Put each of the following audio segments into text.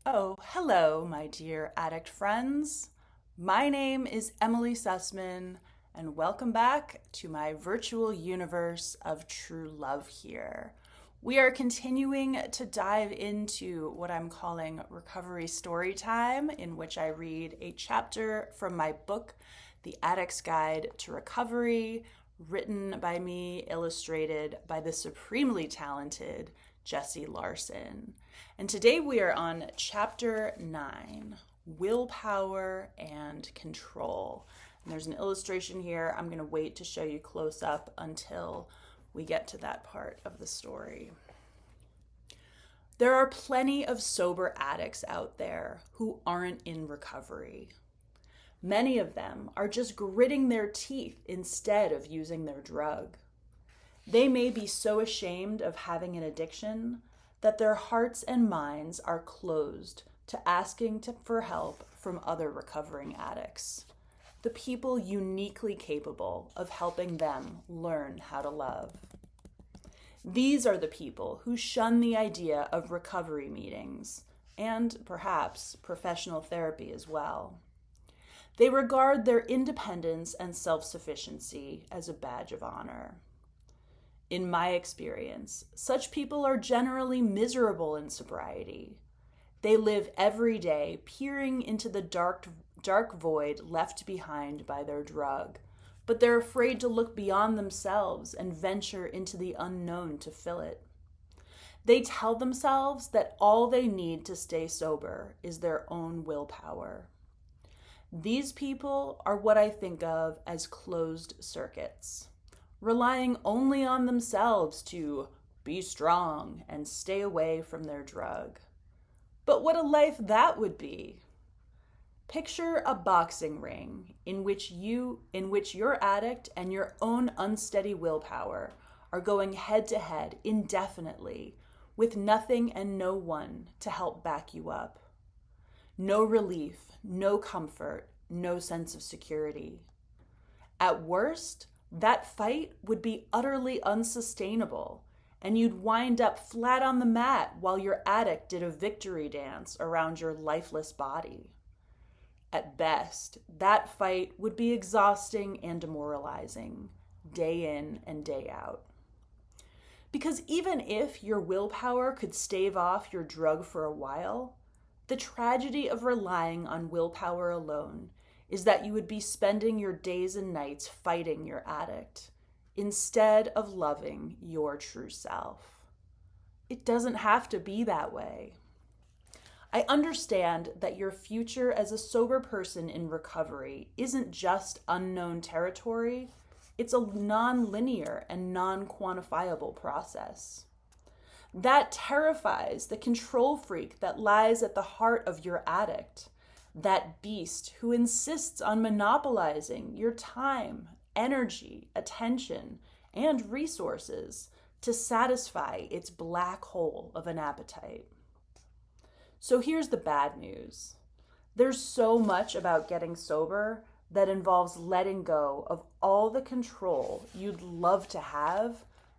Oh, hello, my dear addict friends. My name is Emily Sussman, and welcome back to my virtual universe of true love here. We are continuing to dive into what I'm calling recovery story time, in which I read a chapter from my book, The Addict's Guide to Recovery, written by me, illustrated by the supremely talented Jesse Larson. And today we are on chapter 9, Willpower and Control. And there's an illustration here. I'm going to wait to show you close up until we get to that part of the story. There are plenty of sober addicts out there who aren't in recovery. Many of them are just gritting their teeth instead of using their drug. They may be so ashamed of having an addiction that their hearts and minds are closed to asking for help from other recovering addicts, the people uniquely capable of helping them learn how to love. These are the people who shun the idea of recovery meetings and perhaps professional therapy as well. They regard their independence and self-sufficiency as a badge of honor. In my experience, such people are generally miserable in sobriety. They live every day peering into the dark void left behind by their drug, but they're afraid to look beyond themselves and venture into the unknown to fill it. They tell themselves that all they need to stay sober is their own willpower. These people are what I think of as closed circuits, relying only on themselves to be strong and stay away from their drug. But what a life that would be! Picture a boxing ring in which your addict and your own unsteady willpower are going head to head indefinitely with nothing and no one to help back you up. No relief, no comfort, no sense of security. At worst, that fight would be utterly unsustainable, and you'd wind up flat on the mat while your addict did a victory dance around your lifeless body. At best, that fight would be exhausting and demoralizing, day in and day out. Because even if your willpower could stave off your drug for a while, the tragedy of relying on willpower alone is that you would be spending your days and nights fighting your addict instead of loving your true self. It doesn't have to be that way. I understand that your future as a sober person in recovery isn't just unknown territory, it's a non-linear and non-quantifiable process. That terrifies the control freak that lies at the heart of your addict, that beast who insists on monopolizing your time, energy, attention, and resources to satisfy its black hole of an appetite. So here's the bad news. There's so much about getting sober that involves letting go of all the control you'd love to have,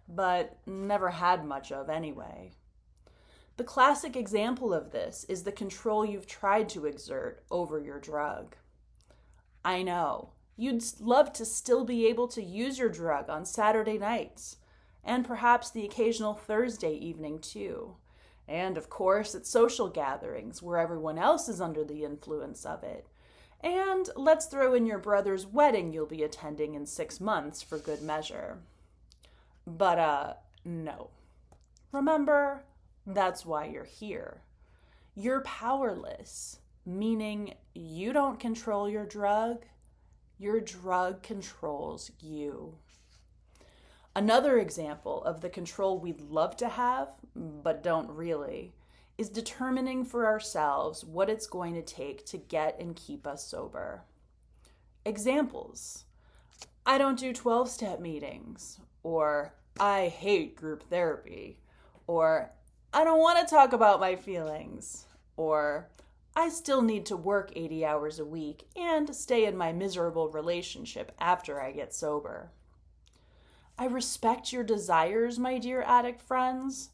but never had much of anyway. The classic example of this is the control you've tried to exert over your drug. I know, you'd love to still be able to use your drug on Saturday nights, and perhaps the occasional Thursday evening too. And of course, at social gatherings where everyone else is under the influence of it. And let's throw in your brother's wedding you'll be attending in 6 months for good measure. But, no. Remember, that's why you're here. You're powerless, meaning you don't control your drug controls you. Another example of the control we'd love to have, but don't really, is determining for ourselves what it's going to take to get and keep us sober. Examples: I don't do 12-step meetings, or I hate group therapy, or I don't want to talk about my feelings, or I still need to work 80 hours a week and stay in my miserable relationship after I get sober. I respect your desires, my dear addict friends,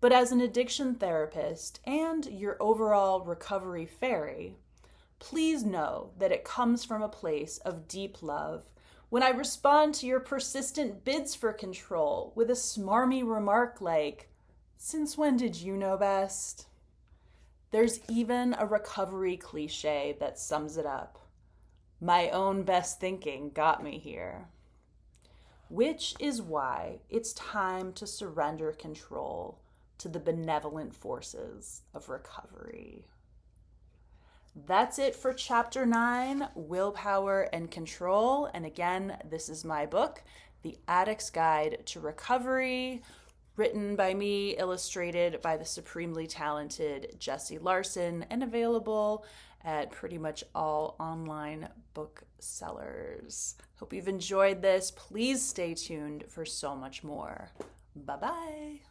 But as an addiction therapist and your overall recovery fairy, please know that it comes from a place of deep love when I respond to your persistent bids for control with a smarmy remark like, "Since when did you know best?" There's even a recovery cliche that sums it up. My own best thinking got me here. Which is why it's time to surrender control to the benevolent forces of recovery. That's it for Chapter 9, Willpower and Control. And again, this is my book, The Addict's Guide to Recovery, written by me, illustrated by the supremely talented Jessie Larson, and available at pretty much all online booksellers. Hope you've enjoyed this. Please stay tuned for so much more. Bye-bye.